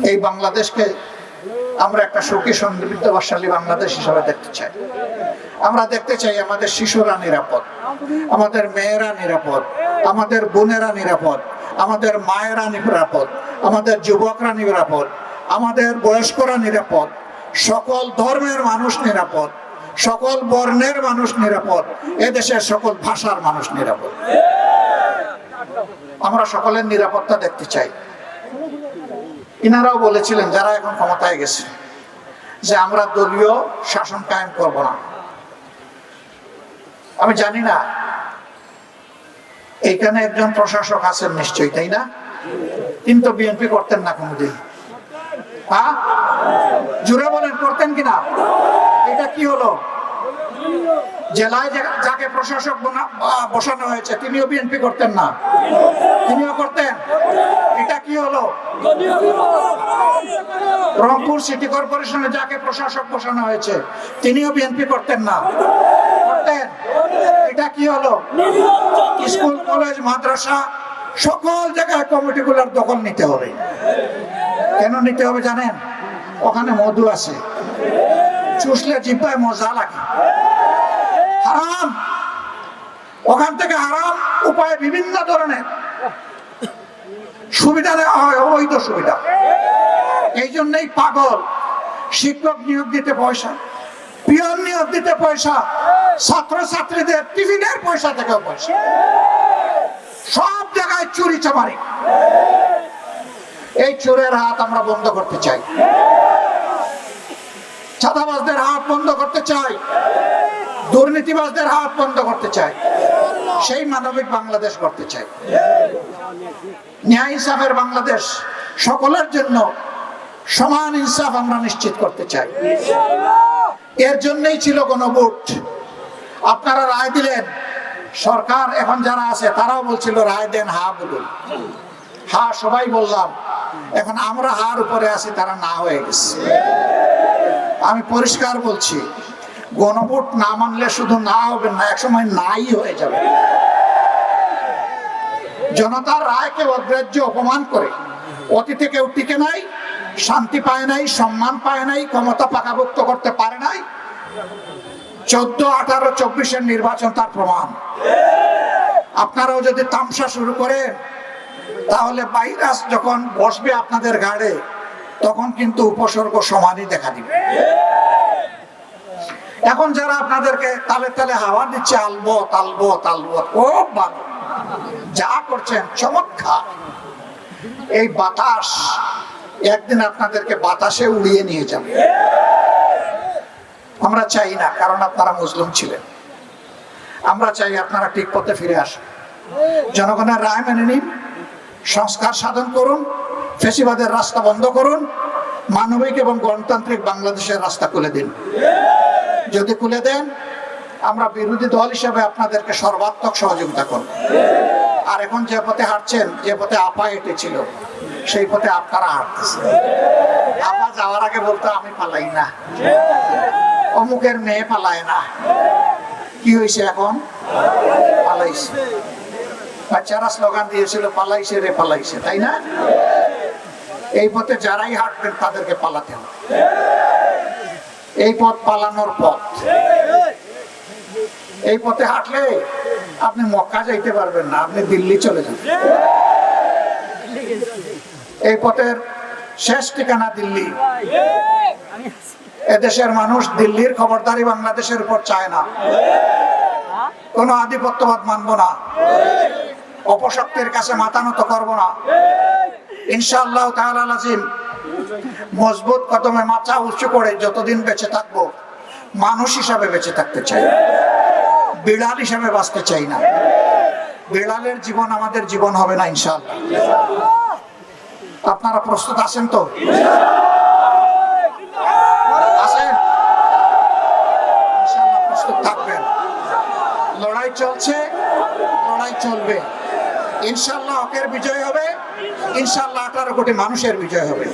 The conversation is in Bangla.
এই বাংলাদেশকে আমরা একটা সুখী সমৃদ্ধশালী বাংলাদেশ হিসেবে দেখতে চাই। আমরা দেখতে চাই আমাদের শিশুরা নিরাপদ, আমাদের মেয়েরা নিরাপদ, আমাদের বোনেরা নিরাপদ, আমাদের মায়েরা নিরাপদ, আমাদের যুবকরা নিরাপদ, আমাদের বয়স্করা নিরাপদ, সকল ধর্মের মানুষ নিরাপদ, সকল বর্ণের মানুষ নিরাপদ, এদেশের সকল ভাষার মানুষ নিরাপদ। আমরা সকলের নিরাপত্তা দেখতে চাই। ইনারাও বলেছিলেন যারা এখন ক্ষমতায় গেছে যে আমরা দলীয় শাসন কায়েম করব না। আমি জানি না এইখানে একজন প্রশাসক আছেন নিশ্চয়ই, তাই না? কিন্তু বিএনপি করতেন না কোনোদিন। হ্যাঁ, জুড়ে বলেন করতেন কিনা? এটা কি হলো? জেলায় যাকে প্রশাসক বসানো হয়েছে তিনিও বিএনপি করতেন না, তিনিও করতেন। এটা কি হলো? রংপুর সিটি কর্পোরেশনে যাকে প্রশাসক বসানো হয়েছে তিনিও বিএনপি করতেন না, করতেন। এটা কি হলো? স্কুল কলেজ মাদ্রাসা সকল জায়গায় কমিটিগুলোর দখল নিতে হবে। কেন নিতে হবে জানেন? ওখানে মধু আছে, চুষলে জিহ্বায় মজা লাগে। হারাম, ওখান থেকে হারাম উপায়ে বিভিন্ন ধরনের সুবিধা দেওয়া হয়, অবৈধ সুবিধা। এই জন্যই পাগল। শিক্ষক নিয়োগ দিতে পয়সা, পিয়ন নিয়োগ দিতে পয়সা, ছাত্রছাত্রীদের টিফিনের পয়সা থেকেও পয়সা, সব জায়গায় চুরি চামারি। এই চোরের হাত আমরা বন্ধ করতে চাই, চাঁদাবাজদের হাত বন্ধ করতে চাই, দুর্নীতিবাজদের হাত বন্ধ করতে চাই, সেই মানবিক বাংলাদেশ করতে চাই। ন্যায় ইনসাফের বাংলাদেশ, সকলের জন্য সমান ইনসাফ আমরা নিশ্চিত করতে চাই। এর জন্যই ছিল গণভোট। আপনারা রায় দিলেন, সরকার এখন যারা আছে তারাও বলছিল রায় দেন, হা বলুন। হা সবাই বললাম, এখন আমরা হার উপরে আছি, তারা না হয়ে গেছে। আমি পরিষ্কার বলছি, গণভোট না মানলে শুধু না হবে না, একসময় নাই হয়ে যাবে। জনতার রায়কে অগ্রাহ্য অপমান করে অতীতে কেউ টিকে নাই, শান্তি পায় নাই, সম্মান পায় নাই, ক্ষমতা পাকাভুক্ত করতে পারে নাই। 14, 18, 24-এর নির্বাচন তার প্রমাণ। আপনারাও যদি তামসা শুরু করেন তাহলে ভাইরাস যখন বসবে আপনাদের ঘাড়ে তখন কিন্তু উপসর্গ সমানই দেখা দিবে। এখন যারা আপনাদেরকে তালে তালে হাওয়া দিচ্ছে, আলবত আলবত আলবত, খুব ভালো, যা করছেন চমৎকার। এই বাতাস একদিন আপনাদেরকে বাতাসে উড়িয়ে নিয়ে যাবে। আমরা চাই না, কারণ আপনারা মুসলিম ছিলেন। আমরা চাই আপনারা ঠিক পথে ফিরে আসুন, জনগণের রায় মেনে নিন, সংস্কার সাধন করুন, ফ্যাসিবাদের রাস্তা বন্ধ করুন, মানবিক এবং গণতান্ত্রিক বাংলাদেশের রাস্তা খুলে দিন। যদি খুলে দেন, আমরা বিরোধী দল হিসেবে আপনাদেরকে সর্বাত্মক সহযোগিতা করব। আর এখন যে পথে হাঁটছেন, যে পথে আপা হেঁটেছিল, সেই পথে আপনারা হাঁটতেছেন। আপা যাওয়ার আগে বলতো আমি পালাই না, অমুকের মেয়ে পালায় না। কি হয়েছে এখন? পালাইছে। বাচ্চারা স্লোগান দিয়েছিল পালাইছে রে পালাইছে, তাই না? এই পথে যারাই হাঁটবেন তাদেরকে পালাতে হবে। এই পথ পালানোর পথ। এই পথে হাঁটলে আপনি মক্কা যাইতে পারবেন না, আপনি দিল্লি চলে যাবেন। এই পথের শেষ ঠিকানা দিল্লি। এদেশের মানুষ দিল্লির খবরদারি বাংলাদেশের উপর চায় না। কোন আধিপত্যবাদ মানব না, অপশক্তির কাছে মাথা নত করব না। ইনশাআল্লাহ তাআলা আজিম মজবুত কদমে মাথা উঁচু করে যতদিন বেঁচে থাকবো মানুষ হিসাবে বেঁচে থাকতে চাই, বিড়াল হিসাবে বাঁচতে চাই না। বিড়ালের জীবন আমাদের জীবন হবে না ইনশাআল্লাহ। আপনারা প্রস্তুত আছেন তো? আছেন? ইনশাআল্লাহ প্রস্তুত থাকবেন। লড়াই চলছে, লড়াই চলবে। ইনশাআল্লাহ হকের বিজয় হবে, ইনশাআল্লাহ 18 কোটি মানুষের বিজয় হবে।